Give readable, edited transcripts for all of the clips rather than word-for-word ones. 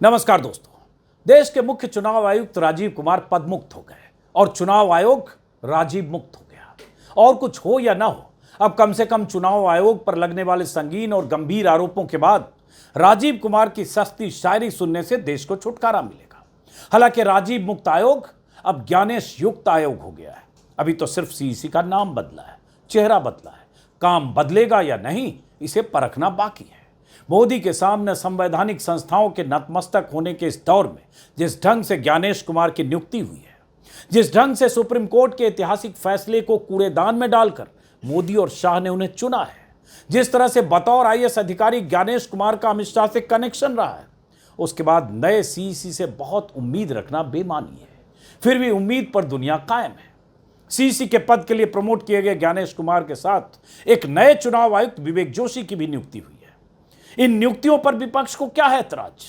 नमस्कार दोस्तों। देश के मुख्य चुनाव आयुक्त राजीव कुमार पदमुक्त हो गए और चुनाव आयोग राजीव मुक्त हो गया। और कुछ हो या ना हो, अब कम से कम चुनाव आयोग पर लगने वाले संगीन और गंभीर आरोपों के बाद राजीव कुमार की सस्ती शायरी सुनने से देश को छुटकारा मिलेगा। हालांकि राजीव मुक्त आयोग अब ज्ञानेश युक्त आयोग हो गया है। अभी तो सिर्फ सीईसी का नाम बदला है, चेहरा बदला है। काम बदलेगा या नहीं, इसे परखना बाकी है। मोदी के सामने संवैधानिक संस्थाओं के नतमस्तक होने के इस दौर में जिस ढंग से ज्ञानेश कुमार की नियुक्ति हुई है, जिस ढंग से सुप्रीम कोर्ट के ऐतिहासिक फैसले को कूड़ेदान में डालकर मोदी और शाह ने उन्हें चुना है, जिस तरह से बतौर आईएएस अधिकारी ज्ञानेश कुमार का अमित शाह से कनेक्शन रहा है, उसके बाद नए सीईसी से बहुत उम्मीद रखना बेमानी है। फिर भी उम्मीद पर दुनिया कायम है। सीईसी के पद के लिए प्रमोट किए गए ज्ञानेश कुमार के साथ एक नए चुनाव आयुक्त विवेक जोशी की भी नियुक्ति हुई है। इन नियुक्तियों पर विपक्ष को क्या है ऐतराज?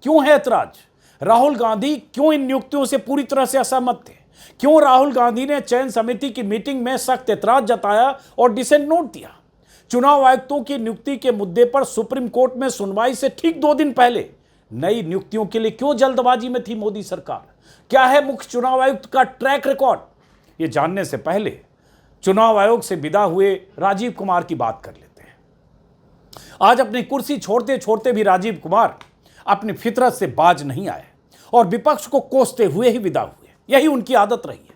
क्यों है ऐतराज? राहुल गांधी क्यों इन नियुक्तियों से पूरी तरह से असहमत थे? क्यों राहुल गांधी ने चयन समिति की मीटिंग में सख्त ऐतराज जताया और डिसेंट नोट दिया? चुनाव आयुक्तों की नियुक्ति के मुद्दे पर सुप्रीम कोर्ट में सुनवाई से ठीक 2 दिन पहले नई नियुक्तियों के लिए क्यों जल्दबाजी में थी मोदी सरकार? क्या है मुख्य चुनाव आयुक्त का ट्रैक रिकॉर्ड? ये जानने से पहले चुनाव आयोग से विदा हुए राजीव कुमार की बात कर लेते हैं। आज अपनी कुर्सी छोड़ते छोड़ते भी राजीव कुमार अपनी फितरत से बाज नहीं आए और विपक्ष को कोसते हुए ही विदा हुए। यही उनकी आदत रही है।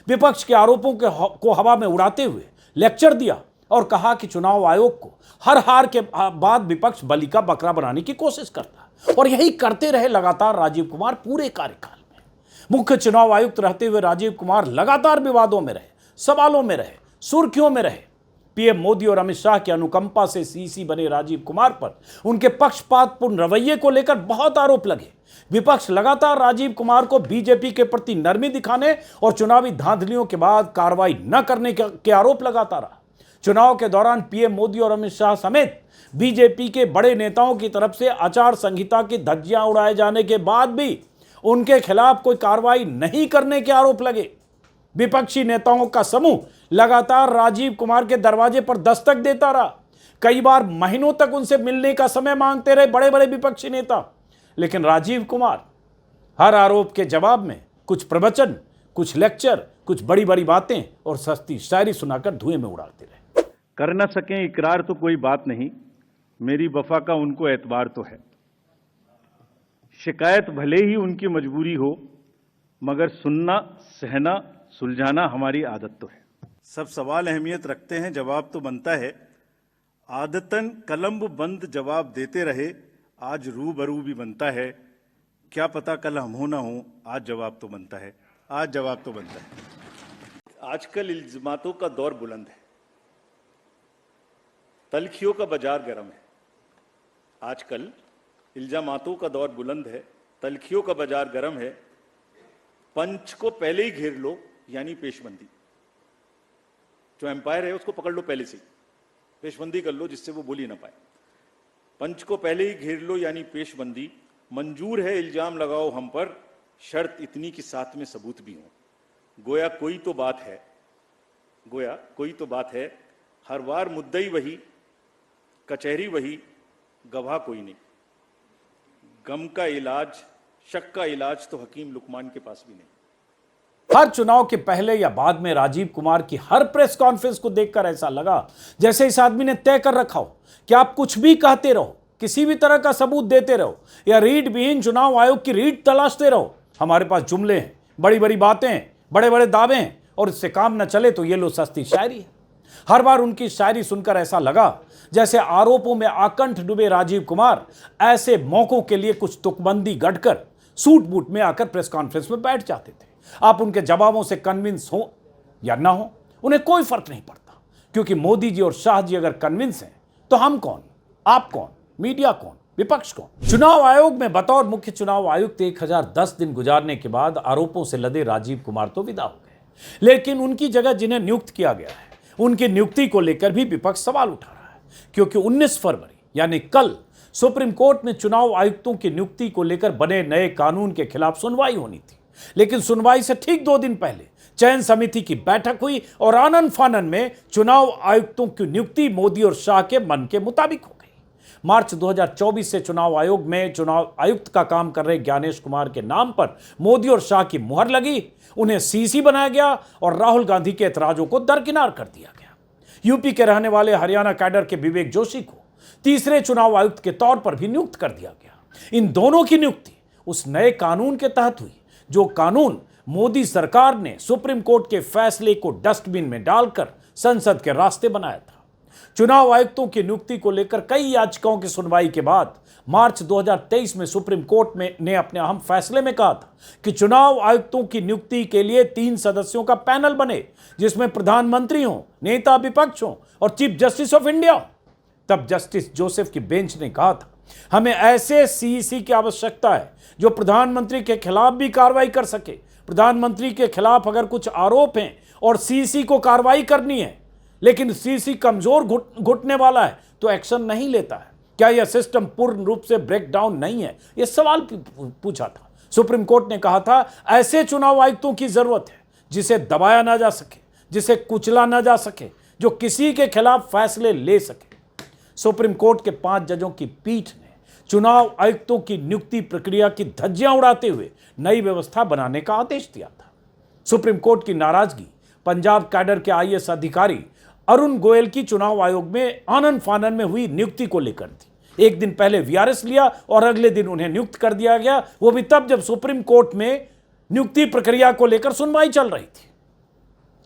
विपक्ष के आरोपों को हवा में उड़ाते हुए लेक्चर दिया और कहा कि चुनाव आयोग को हर हार के बाद विपक्ष बलि का बकरा बनाने की कोशिश करता है, और यही करते रहे लगातार राजीव कुमार पूरे कार्यकाल में। मुख्य चुनाव आयुक्त रहते हुए राजीव कुमार लगातार विवादों में रहे, सवालों में रहे, सुर्खियों में रहे। पीएम मोदी और अमित शाह की अनुकंपा से सीईसी बने राजीव कुमार पर उनके पक्षपातपूर्ण रवैये को लेकर बहुत आरोप लगे। विपक्ष लगातार राजीव कुमार को बीजेपी के प्रति नरमी दिखाने और चुनावी धांधलियों के बाद कार्रवाई न करने के आरोप लगाता रहा। चुनाव के दौरान पीएम मोदी और अमित शाह समेत बीजेपी के बड़े नेताओं की तरफ से आचार संहिता की धज्जियां उड़ाए जाने के बाद भी उनके खिलाफ कोई कार्रवाई नहीं करने के आरोप लगे। विपक्षी नेताओं का समूह लगातार राजीव कुमार के दरवाजे पर दस्तक देता रहा। कई बार महीनों तक उनसे मिलने का समय मांगते रहे बड़े बड़े विपक्षी नेता, लेकिन राजीव कुमार हर आरोप के जवाब में कुछ प्रवचन, कुछ लेक्चर, कुछ बड़ी बड़ी बातें और सस्ती शायरी सुनाकर धुएं में उड़ाते रहे। कर न सकें इकरार तो कोई बात नहीं, मेरी वफा का उनको एतबार तो है। शिकायत भले ही उनकी मजबूरी हो, मगर सुनना, सहना, सुलझाना हमारी आदत तो है। सब सवाल अहमियत रखते हैं, जवाब तो बनता है। आदतन कलम बंद जवाब देते रहे, आज रूबरू भी बनता है। क्या पता कल हम हो ना हो, आज जवाब तो बनता है, आज जवाब तो बनता है। आजकल इल्जामातों का दौर बुलंद है, तलखियों का बाजार गर्म है। आजकल इल्जामातों का दौर बुलंद है, तलखियों का बाजार गर्म है। पंच को पहले ही घेर लो, यानी पेशबंदी। जो एम्पायर है उसको पकड़ लो पहले से, पेशबंदी कर लो जिससे वो बोल ही ना पाए। पंच को पहले ही घेर लो यानी पेशबंदी। मंजूर है इल्जाम लगाओ हम पर, शर्त इतनी कि साथ में सबूत भी हो। गोया कोई तो बात है, गोया कोई तो बात है। हर बार मुद्दई वही, कचहरी वही, गवाह कोई नहीं। गम का इलाज, शक का इलाज तो हकीम लुकमान के पास भी नहीं। हर चुनाव के पहले या बाद में राजीव कुमार की हर प्रेस कॉन्फ्रेंस को देखकर ऐसा लगा जैसे इस आदमी ने तय कर रखा हो कि आप कुछ भी कहते रहो, किसी भी तरह का सबूत देते रहो या रीड विहीन चुनाव आयोग की रीड तलाशते रहो। हमारे पास जुमले हैं, बड़ी बड़ी बातें हैं, बड़े बड़े दावे हैं, और इससे काम न चले तो ये लो सस्ती शायरी है। हर बार उनकी शायरी सुनकर ऐसा लगा जैसे आरोपों में आकंठ डूबे राजीव कुमार ऐसे मौकों के लिए कुछ तुकबंदी गढ़कर सूट बूट में आकर प्रेस कॉन्फ्रेंस में बैठ जाते थे। आप उनके जवाबों से कन्विंस हो या ना हो, उन्हें कोई फर्क नहीं पड़ता, क्योंकि मोदी जी और शाह जी अगर कन्विंस हैं तो हम कौन, आप कौन, मीडिया कौन, विपक्ष कौन। चुनाव आयोग में बतौर मुख्य चुनाव आयुक्त 1010 दिन गुजारने के बाद आरोपों से लदे राजीव कुमार तो विदा हो गए, लेकिन उनकी जगह जिन्हें नियुक्त किया गया है उनकी नियुक्ति को लेकर भी विपक्ष सवाल उठा रहा है, क्योंकि 19 फरवरी यानी कल सुप्रीम कोर्ट में चुनाव आयुक्तों की नियुक्ति को लेकर बने नए कानून के खिलाफ सुनवाई होनी थी। लेकिन सुनवाई से ठीक 2 दिन पहले चयन समिति की बैठक हुई और आनन फानन में चुनाव आयुक्तों की नियुक्ति मोदी और शाह के मन के मुताबिक हो गई। मार्च 2024 से चुनाव आयोग में चुनाव आयुक्त का काम कर रहे ज्ञानेश कुमार के नाम पर मोदी और शाह की मुहर लगी, उन्हें सीसी बनाया गया और राहुल गांधी के ऐतराजों को दरकिनार कर दिया गया। यूपी के रहने वाले हरियाणा कैडर के विवेक जोशी को तीसरे चुनाव आयुक्त के तौर पर भी नियुक्त कर दिया गया। इन दोनों की नियुक्ति उस नए कानून के तहत हुई जो कानून मोदी सरकार ने सुप्रीम कोर्ट के फैसले को डस्टबिन में डालकर संसद के रास्ते बनाया था। चुनाव आयुक्तों की नियुक्ति को लेकर कई याचिकाओं की सुनवाई के बाद मार्च 2023 में सुप्रीम कोर्ट ने अपने अहम फैसले में कहा था कि चुनाव आयुक्तों की नियुक्ति के लिए 3 सदस्यों का पैनल बने, जिसमें प्रधानमंत्री हों, नेता विपक्ष हों और चीफ जस्टिस ऑफ इंडिया हो। तब जस्टिस जोसेफ की बेंच ने कहा था, हमें ऐसे सीईसी की आवश्यकता है जो प्रधानमंत्री के खिलाफ भी कार्रवाई कर सके। प्रधानमंत्री के खिलाफ अगर कुछ आरोप हैं और सीईसी को कार्रवाई करनी है, लेकिन सीईसी कमजोर घुटने वाला है तो एक्शन नहीं लेता है, क्या यह सिस्टम पूर्ण रूप से ब्रेक डाउन नहीं है? यह सवाल पूछा था। सुप्रीम कोर्ट ने कहा था ऐसे चुनाव आयुक्तों की जरूरत है जिसे दबाया ना जा सके, जिसे कुचला ना जा सके, जो किसी के खिलाफ फैसले ले सके। सुप्रीम कोर्ट के 5 जजों की पीठ ने चुनाव आयुक्तों की नियुक्ति प्रक्रिया की धज्जियां उड़ाते हुए नई व्यवस्था बनाने का आदेश दिया था। सुप्रीम कोर्ट की नाराजगी पंजाब कैडर के आईएएस अधिकारी अरुण गोयल की चुनाव आयोग में आनन फानन में हुई नियुक्ति को लेकर थी। एक दिन पहले वीआरएस लिया और अगले दिन उन्हें नियुक्त कर दिया गया, वो भी तब जब सुप्रीम कोर्ट में नियुक्ति प्रक्रिया को लेकर सुनवाई चल रही थी।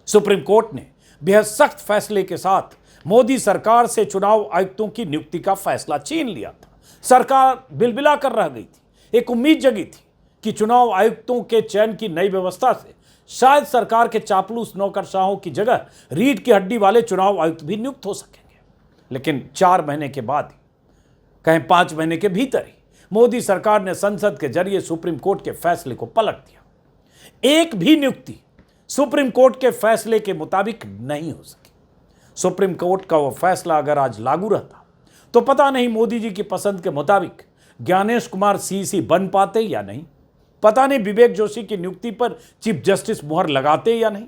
सुप्रीम कोर्ट ने बेहद सख्त फैसले के साथ मोदी सरकार से चुनाव आयुक्तों की नियुक्ति का फैसला छीन लिया था। सरकार बिलबिला कर रह गई थी। एक उम्मीद जगी थी कि चुनाव आयुक्तों के चयन की नई व्यवस्था से शायद सरकार के चापलूस नौकरशाहों की जगह रीढ़ की हड्डी वाले चुनाव आयुक्त भी नियुक्त हो सकेंगे। लेकिन 4 महीने के बाद ही, कहें 5 महीने के भीतर ही, मोदी सरकार ने संसद के जरिए सुप्रीम कोर्ट के फैसले को पलट दिया। एक भी नियुक्ति सुप्रीम कोर्ट के फैसले के मुताबिक नहीं हो सकी। सुप्रीम कोर्ट का वह फैसला अगर आज लागू रहता तो पता नहीं मोदी जी की पसंद के मुताबिक ज्ञानेश कुमार सीईसी बन पाते या नहीं, पता नहीं विवेक जोशी की नियुक्ति पर चीफ जस्टिस मुहर लगाते या नहीं।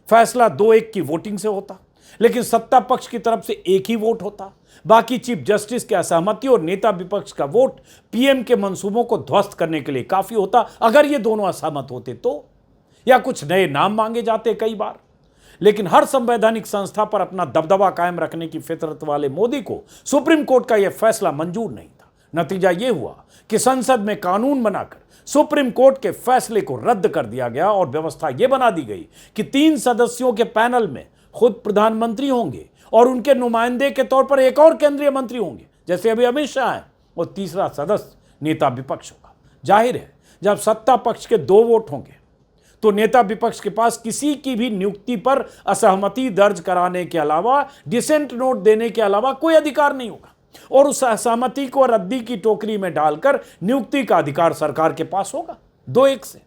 फैसला 2-1 की वोटिंग से होता, लेकिन सत्ता पक्ष की तरफ से एक ही वोट होता, बाकी चीफ जस्टिस की असहमति और नेता विपक्ष का वोट पीएम के मंसूबों को ध्वस्त करने के लिए काफी होता अगर ये दोनों असहमत होते तो, या कुछ नए नाम मांगे जाते कई बार। लेकिन हर संवैधानिक संस्था पर अपना दबदबा कायम रखने की फितरत वाले मोदी को सुप्रीम कोर्ट का यह फैसला मंजूर नहीं था। नतीजा यह हुआ कि संसद में कानून बनाकर सुप्रीम कोर्ट के फैसले को रद्द कर दिया गया और व्यवस्था यह बना दी गई कि 3 सदस्यों के पैनल में खुद प्रधानमंत्री होंगे और उनके नुमाइंदे के तौर पर एक और केंद्रीय मंत्री होंगे, जैसे अभी अमित शाह हैं, और तीसरा सदस्य नेता विपक्ष होगा। जाहिर है जब सत्ता पक्ष के 2 वोट होंगे तो नेता विपक्ष के पास किसी की भी नियुक्ति पर असहमति दर्ज कराने के अलावा, डिसेंट नोट देने के अलावा कोई अधिकार नहीं होगा और उस असहमति को रद्दी की टोकरी में डालकर नियुक्ति का अधिकार सरकार के पास होगा 2-1 से।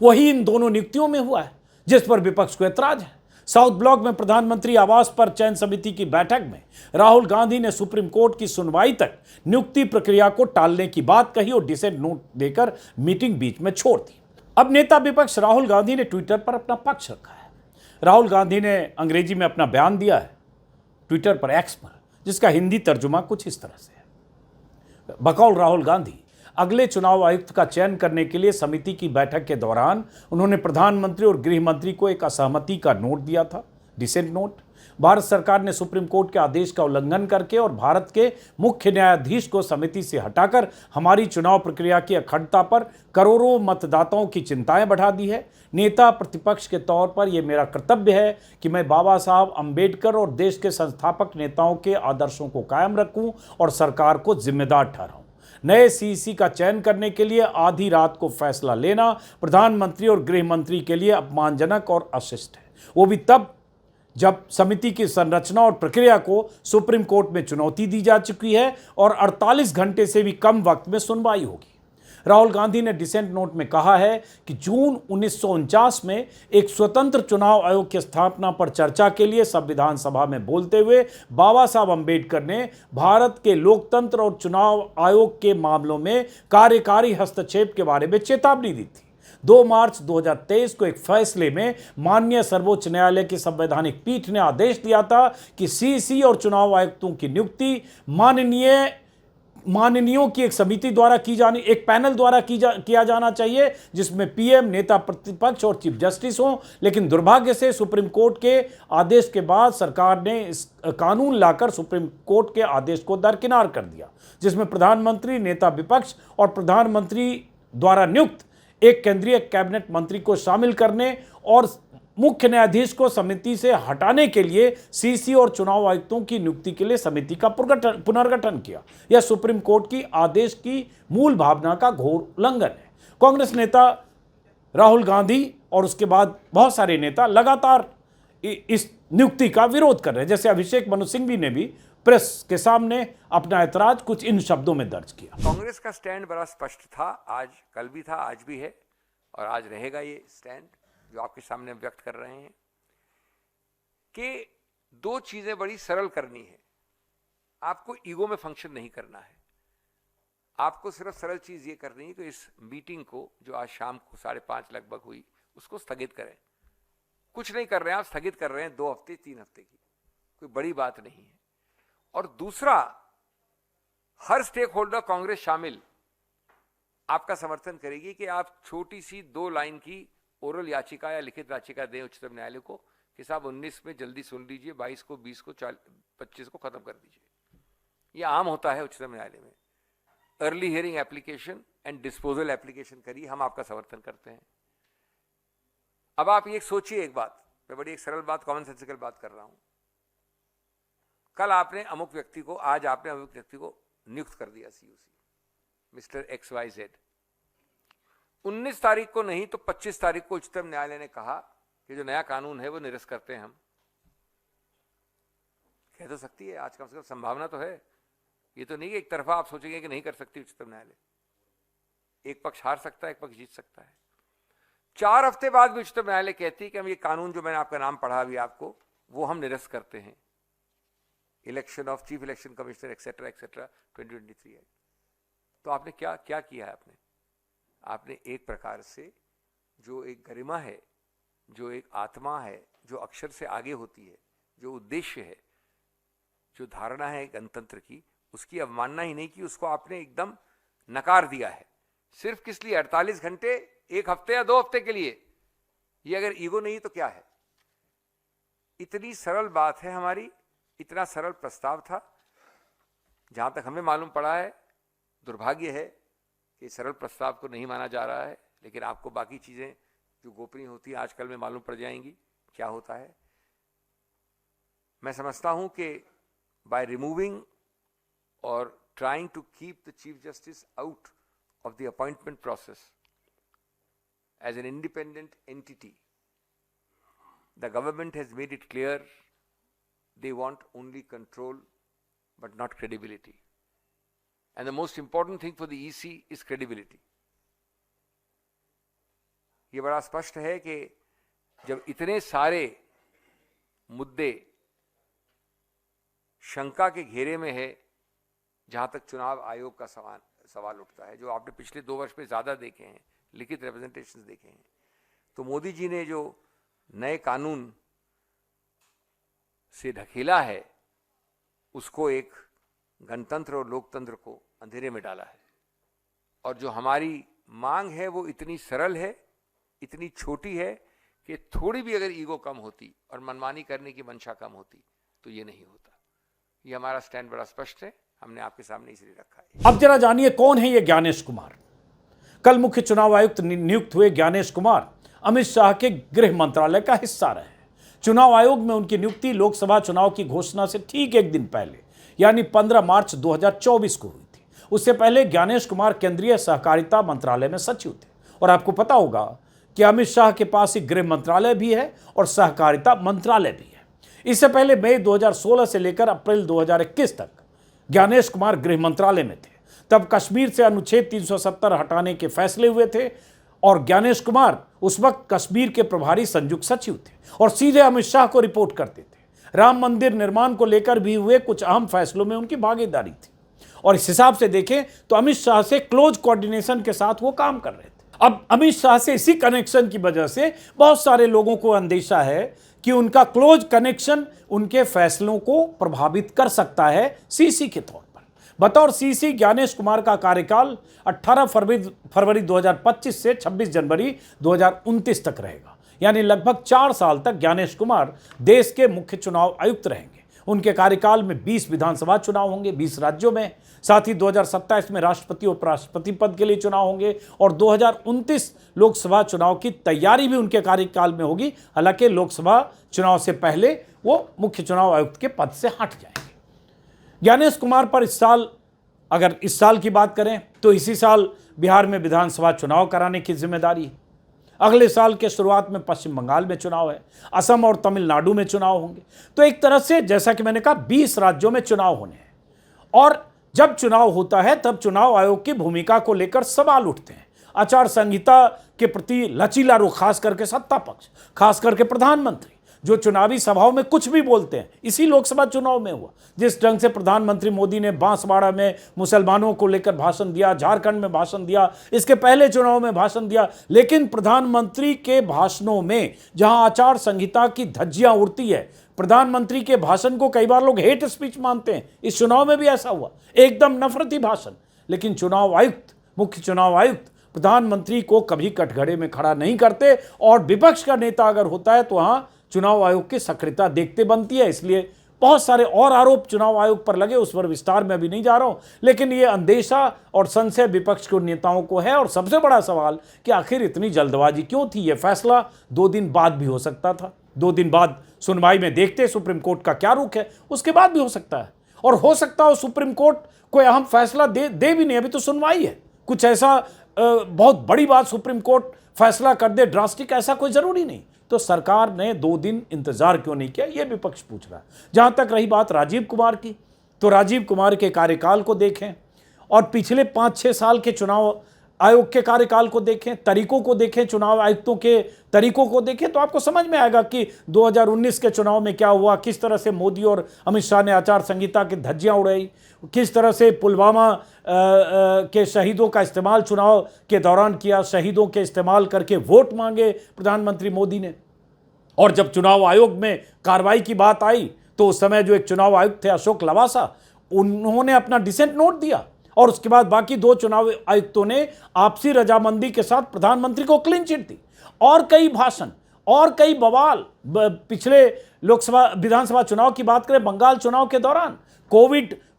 वही इन दोनों नियुक्तियों में हुआ है जिस पर विपक्ष को ऐतराज है। साउथ ब्लॉक में प्रधानमंत्री आवास पर चयन समिति की बैठक में राहुल गांधी ने सुप्रीम कोर्ट की सुनवाई तक नियुक्ति प्रक्रिया को टालने की बात कही और डिसेंट नोट देकर मीटिंग बीच में छोड़ दी। अब नेता विपक्ष राहुल गांधी ने ट्विटर पर अपना पक्ष रखा है। राहुल गांधी ने अंग्रेजी में अपना बयान दिया है ट्विटर पर, एक्स पर, जिसका हिंदी तर्जुमा कुछ इस तरह से है। बकौल राहुल गांधी अगले चुनाव आयुक्त का चयन करने के लिए समिति की बैठक के दौरान उन्होंने प्रधानमंत्री और गृह मंत्री को एक असहमति का नोट दिया था, डिसेंट नोट। भारत सरकार ने सुप्रीम कोर्ट के आदेश का उल्लंघन करके और भारत के मुख्य न्यायाधीश को समिति से हटाकर हमारी चुनाव प्रक्रिया की अखंडता पर करोड़ों मतदाताओं की चिंताएं बढ़ा दी है। नेता प्रतिपक्ष के तौर पर यह मेरा कर्तव्य है कि मैं बाबा साहब अंबेडकर और देश के संस्थापक नेताओं के आदर्शों को कायम रखूं और सरकार को जिम्मेदार ठहराऊं। नए सीईसी का चयन करने के लिए आधी रात को फैसला लेना प्रधानमंत्री और गृह मंत्री के लिए अपमानजनक और अशिष्ट है, वो भी तब जब समिति की संरचना और प्रक्रिया को सुप्रीम कोर्ट में चुनौती दी जा चुकी है और 48 घंटे से भी कम वक्त में सुनवाई होगी। राहुल गांधी ने डिसेंट नोट में कहा है कि जून 1949 में एक स्वतंत्र चुनाव आयोग की स्थापना पर चर्चा के लिए संविधान सभा में बोलते हुए बाबा साहब अंबेडकर ने भारत के लोकतंत्र और चुनाव आयोग के मामलों में कार्यकारी हस्तक्षेप के बारे में चेतावनी दी थी। 2 मार्च 2023 को एक फैसले में माननीय सर्वोच्च न्यायालय की संवैधानिक पीठ ने आदेश दिया था कि सीईसी और चुनाव आयुक्तों की नियुक्ति माननीयों की एक समिति द्वारा एक पैनल द्वारा किया जाना चाहिए, जिसमें पीएम, नेता प्रतिपक्ष और चीफ जस्टिस हों। लेकिन दुर्भाग्य से सुप्रीम कोर्ट के आदेश के बाद सरकार ने इस कानून लाकर सुप्रीम कोर्ट के आदेश को दरकिनार कर दिया, जिसमें प्रधानमंत्री, नेता विपक्ष और प्रधानमंत्री द्वारा नियुक्त एक केंद्रीय कैबिनेट मंत्री को शामिल करने और मुख्य न्यायाधीश को समिति से हटाने के लिए सीसी और चुनाव आयुक्तों की नियुक्ति के लिए समिति का पुनर्गठन किया। यह सुप्रीम कोर्ट की आदेश की मूल भावना का घोर उल्लंघन है। कांग्रेस नेता राहुल गांधी और उसके बाद बहुत सारे नेता लगातार इस नियुक्ति का विरोध कर रहे हैं। जैसे अभिषेक मनु सिंघवी ने भी प्रेस के सामने अपना ऐतराज कुछ इन शब्दों में दर्ज किया। कांग्रेस का स्टैंड बड़ा स्पष्ट था, आज कल भी था, आज भी है और आज रहेगा ये स्टैंड जो आपके सामने व्यक्त कर रहे हैं कि 2 चीजें बड़ी सरल करनी है। आपको ईगो में फंक्शन नहीं करना है, आपको सिर्फ सरल चीज ये करनी है कि इस मीटिंग को जो आज शाम को 5:30 लगभग हुई उसको स्थगित करें। कुछ नहीं कर रहे हैं आप, स्थगित कर रहे हैं 2 हफ्ते 3 हफ्ते की, कोई बड़ी बात नहीं है। और दूसरा, हर स्टेक होल्डर कांग्रेस शामिल आपका समर्थन करेगी कि आप छोटी सी 2 लाइन की ओरल याचिका या लिखित याचिका दें उच्चतम न्यायालय को कि साहब 19 में जल्दी सुन लीजिए, 22 को, 20 को, 25 को खत्म कर दीजिए। यह आम होता है उच्चतम न्यायालय में। Early hearing application and disposal application करिए, हम आपका समर्थन करते हैं। अब आप ये सोचिए एक बात, मैं बड़ी एक सरल बात, कॉमन सेंसिकल बात कर रहा हूं। कल आपने अमुक व्यक्ति को, आज आपने अमुक व्यक्ति को नियुक्त कर दिया सीयूसी, मिस्टर XYZ। 19 तारीख को नहीं तो 25 तारीख को उच्चतम न्यायालय ने कहा कि जो नया कानून है वो निरस्त करते हैं हम। कह तो सकती है, आज कम से कम संभावना तो है। ये तो नहीं कि एक तरफा आप सोचेंगे कि नहीं कर सकती उच्चतम न्यायालय। एक पक्ष हार सकता है, एक पक्ष जीत सकता है। 4 हफ्ते बाद भी उच्चतम न्यायालय कहती है कि हम ये कानून जो मैंने आपका नाम पढ़ा अभी आपको, वो हम निरस्त करते हैं। Election of chief election commissioner etcetera etcetera 2023 act. तो आपने क्या क्या किया है? आपने एक प्रकार से जो एक गरिमा है, जो एक आत्मा है, जो अक्षर से आगे होती है, जो उद्देश्य है, जो धारणा है गणतंत्र की, उसकी अवमानना ही नहीं की, उसको आपने एकदम नकार दिया है। सिर्फ किस लिए? 48 घंटे, 1 हफ्ते या 2 हफ्ते के लिए। ये अगर ईगो नहीं तो क्या है? इतनी सरल बात है हमारी, इतना सरल प्रस्ताव था। जहां तक हमें मालूम पड़ा है, दुर्भाग्य है कि सरल प्रस्ताव को नहीं माना जा रहा है, लेकिन आपको बाकी चीजें जो गोपनीय होती है आजकल में मालूम पड़ जाएंगी क्या होता है। मैं समझता हूं कि बाय रिमूविंग और trying to keep the Chief Justice out of the appointment process as an independent entity, the government has made it clear they want only control but not credibility. And the most important thing for the EC is credibility. ये बड़ा स्पष्ट है कि जब इतने सारे मुद्दे शंका के घेरे में है, जहां तक चुनाव आयोग का सवाल उठता है, जो आपने पिछले 2 वर्ष में ज्यादा देखे हैं, लिखित रिप्रेजेंटेशंस देखे हैं, तो मोदी जी ने जो नए कानून से ढकेला है, उसको एक गणतंत्र और लोकतंत्र को अंधेरे में डाला है। और जो हमारी मांग है वो इतनी सरल है, इतनी छोटी है कि थोड़ी भी अगर ईगो कम होती और मनमानी करने की मंशा कम होती तो ये नहीं होता। ये हमारा स्टैंड बड़ा स्पष्ट है, हमने आपके सामने इसलिए रखा है। अब जरा जानिए कौन है ये ज्ञानेश कुमार। कल मुख्य चुनाव आयुक्त नियुक्त हुए ज्ञानेश कुमार अमित शाह के गृह मंत्रालय का हिस्सा रहे। चुनाव आयोग में उनकी नियुक्ति लोकसभा चुनाव की घोषणा से ठीक 1 दिन पहले यानी 15 मार्च 2024 को हुई थी। उससे पहले ज्ञानेश कुमार केंद्रीय सहकारिता मंत्रालय में सचिव थे। और आपको पता होगा कि अमित शाह के पास ही गृह मंत्रालय भी है और सहकारिता मंत्रालय भी है। इससे पहले मई 2016 से लेकर अप्रैल 2021 तक ज्ञानेश कुमार गृह मंत्रालय में थे। तब कश्मीर से अनुच्छेद 370 हटाने के फैसले हुए थे और ज्ञानेश कुमार उस वक्त कश्मीर के प्रभारी संयुक्त सचिव थे और सीधे अमित शाह को रिपोर्ट करते थे। राम मंदिर निर्माण को लेकर भी हुए कुछ अहम फैसलों में उनकी भागीदारी थी और इस हिसाब से देखें तो अमित शाह से क्लोज कोऑर्डिनेशन के साथ वो काम कर रहे थे। अब अमित शाह से इसी कनेक्शन की वजह से बहुत सारे लोगों को अंदेशा है कि उनका क्लोज कनेक्शन उनके फैसलों को प्रभावित कर सकता है सीसी के तौर पर। बतौर सीसी ज्ञानेश कुमार का कार्यकाल 18 फरवरी 2025 से 26 जनवरी 2029 तक रहेगा, यानी लगभग 4 साल तक ज्ञानेश कुमार देश के मुख्य चुनाव आयुक्त रहेंगे। उनके कार्यकाल में 20 विधानसभा चुनाव होंगे 20 राज्यों में, साथ ही 2027 में राष्ट्रपति और उपराष्ट्रपति पद के लिए चुनाव होंगे और 2029 लोकसभा चुनाव की तैयारी भी उनके कार्यकाल में होगी। हालांकि लोकसभा चुनाव से पहले वो मुख्य चुनाव आयुक्त के पद से हट जाएंगे। ज्ञानेश कुमार पर अगर इस साल की बात करें तो इसी साल बिहार में विधानसभा चुनाव कराने की जिम्मेदारी है। अगले साल के शुरुआत में पश्चिम बंगाल में चुनाव है, असम और तमिलनाडु में चुनाव होंगे। तो एक तरह से जैसा कि मैंने कहा 20 राज्यों में चुनाव होने हैं और जब चुनाव होता है तब चुनाव आयोग की भूमिका को लेकर सवाल उठते हैं। आचार संहिता के प्रति लचीला रुख, खास करके सत्ता पक्ष, खास करके प्रधानमंत्री जो चुनावी सभाओं में कुछ भी बोलते हैं। इसी लोकसभा चुनाव में हुआ जिस ढंग से प्रधानमंत्री मोदी ने बांसवाड़ा में मुसलमानों को लेकर भाषण दिया, झारखंड में भाषण दिया, इसके पहले चुनाव में भाषण दिया, लेकिन प्रधानमंत्री के भाषणों में जहां आचार संहिता की धज्जियां उड़ती है, प्रधानमंत्री के भाषण को कई बार लोग हेट स्पीच मानते हैं। इस चुनाव में भी ऐसा हुआ, एकदम नफरती भाषण। लेकिन चुनाव आयुक्त, मुख्य चुनाव आयुक्त प्रधानमंत्री को कभी कटघरे में खड़ा नहीं करते और विपक्ष का नेता अगर होता है तो वहां चुनाव आयोग की सक्रियता देखते बनती है। इसलिए बहुत सारे और आरोप चुनाव आयोग पर लगे, उस पर विस्तार में अभी नहीं जा रहा हूं, लेकिन ये अंदेशा और संशय विपक्ष के नेताओं को है। और सबसे बड़ा सवाल कि आखिर इतनी जल्दबाजी क्यों थी? यह फैसला 2 दिन बाद भी हो सकता था। 2 दिन बाद सुनवाई में देखते सुप्रीम कोर्ट का क्या रुख है, उसके बाद भी हो सकता है। और हो सकता हो सुप्रीम कोर्ट कोई अहम फैसला दे भी नहीं, अभी तो सुनवाई है। कुछ ऐसा बहुत बड़ी बात सुप्रीम कोर्ट फैसला कर दे ड्रास्टिक, ऐसा कोई जरूरी नहीं। तो सरकार ने 2 दिन इंतजार क्यों नहीं किया, यह विपक्ष पूछ रहा है। जहां तक रही बात राजीव कुमार की, तो राजीव कुमार के कार्यकाल को देखें और पिछले 5-6 साल के चुनाव आयोग के कार्यकाल को देखें, तरीकों को देखें, चुनाव आयुक्तों के तरीकों को देखें, तो आपको समझ में आएगा कि 2019 के चुनाव में क्या हुआ, किस तरह से मोदी और अमित शाह ने आचार संहिता की धज्जियां उड़ाई, किस तरह से पुलवामा के शहीदों का इस्तेमाल चुनाव के दौरान किया, शहीदों के इस्तेमाल करके वोट मांगे प्रधानमंत्री मोदी ने। और जब चुनाव आयोग में कार्रवाई की बात आई तो उस समय जो एक चुनाव आयुक्त थे अशोक लवासा, उन्होंने अपना डिसेंट नोट दिया और उसके बाद बाकी 2 चुनाव आयुक्तों ने आपसी रजामंदी के साथ प्रधानमंत्री को क्लीन चिट दी। और कई भाषण और कई बवाल पिछले लोकसभा विधानसभा चुनाव की बात करें, बंगाल चुनाव के दौरान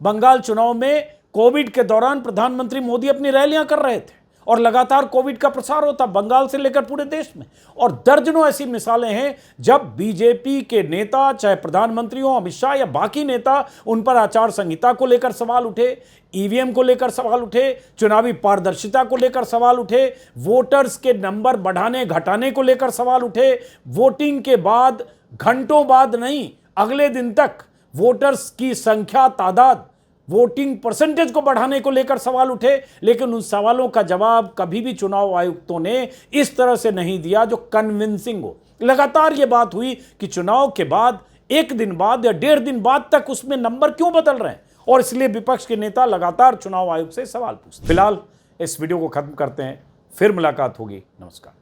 बंगाल चुनाव में कोविड के दौरान प्रधानमंत्री मोदी अपनी रैलियां कर रहे थे और लगातार कोविड का प्रसार होता बंगाल से लेकर पूरे देश में। और दर्जनों ऐसी मिसालें हैं जब बीजेपी के नेता, चाहे प्रधानमंत्री हो, अमित शाह या बाकी नेता, उन पर आचार संहिता को लेकर सवाल उठे, ईवीएम को लेकर सवाल उठे, चुनावी पारदर्शिता को लेकर सवाल उठे, वोटर्स के नंबर बढ़ाने घटाने को लेकर सवाल उठे, वोटिंग के बाद घंटों बाद नहीं अगले दिन तक वोटर्स की संख्या, तादाद, वोटिंग परसेंटेज को बढ़ाने को लेकर सवाल उठे। लेकिन उन सवालों का जवाब कभी भी चुनाव आयुक्तों ने इस तरह से नहीं दिया जो कन्विंसिंग हो। लगातार यह बात हुई कि चुनाव के बाद 1 दिन बाद या 1.5 दिन बाद तक उसमें नंबर क्यों बदल रहे हैं, और इसलिए विपक्ष के नेता लगातार चुनाव आयोग से सवाल पूछते। फिलहाल इस वीडियो को खत्म करते हैं, फिर मुलाकात होगी। नमस्कार।